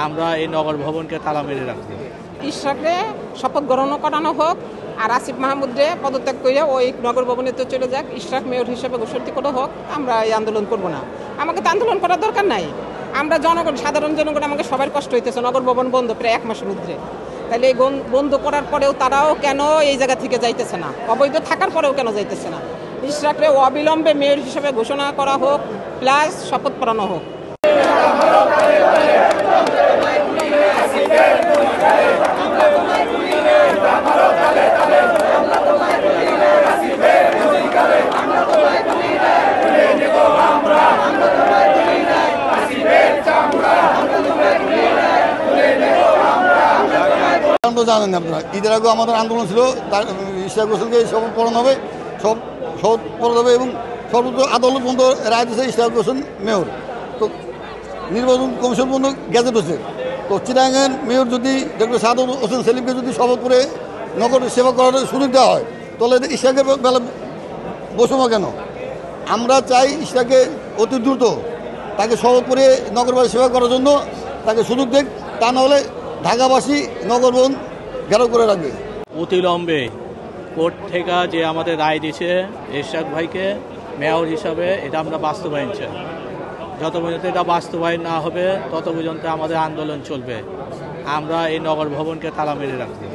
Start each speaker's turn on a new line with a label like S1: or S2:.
S1: আমরা এই নগর ভবনকে তালা মেরে রাখবো।
S2: ইশরাকরে শপথ গ্রহণ করানো হোক, আর আসিফ মাহমুদরে পদত্যাগ করে ওই নগর ভবনে তো চলে যাক, ইশরাক মেয়র হিসেবে ঘোষিত করা হোক। আমরা এই আন্দোলন করব না, আমাকে তো আন্দোলন করার দরকার নাই। আমরা জনগণ, সাধারণ জনগণ, আমাকে সবার কষ্ট হইতেছে। নগর ভবন বন্ধ প্রায় 1 মাসের মধ্যে। তাহলে এই বন্ধ করার পরেও তারাও কেন এই জায়গা থেকে যাইতেছে না? অবৈধ থাকার পরেও কেন যাইতেছে না? ইশরাকরে অবিলম্বে মেয়র হিসেবে ঘোষণা করা হোক, প্লাস শপথ পড়ানো হোক।
S3: জানেন আপনারা, ঈদের আগেও আমাদের আন্দোলন ছিল, ইশরাক হোসেনকে শপথ পড়ানো হবে, শপথ পড়ানো হবে এবং সর্বোচ্চ আদালত পর্যন্ত রায় দিয়েছে ইশরাক হোসেন মেয়র। তো নির্বাচন কমিশন পর্যন্ত গ্যাজেট হচ্ছে। তো চিটাগাংয়ের মেয়র যদি ডক্টর সাদত হোসেন সেলিমকে যদি শপথ করে নগর সেবা করার সুযোগ দেওয়া হয়, তাহলে ইশরাকের বেলা বসবো কেন? আমরা চাই ইশরাককে অতি দ্রুত তাকে শপথ করে নগরবাসী সেবা করার জন্য তাকে সুযোগ দেখ, তা নাহলে ঢাকাবাসী নগরভবন ঘেরাও করে রাখবে।
S1: অতিলম্বে কোর্ট থেকে যে আমাদের রায় দিয়েছে ইশরাক ভাইকে মেয়র হিসাবে, এটা আমরা বাস্তবায়ন চাই। যত পর্যন্ত এটা বাস্তবায়ন না হবে তত পর্যন্ত আমাদের আন্দোলন চলবে। আমরা এই নগর ভবনকে তালা মেরে রাখবো।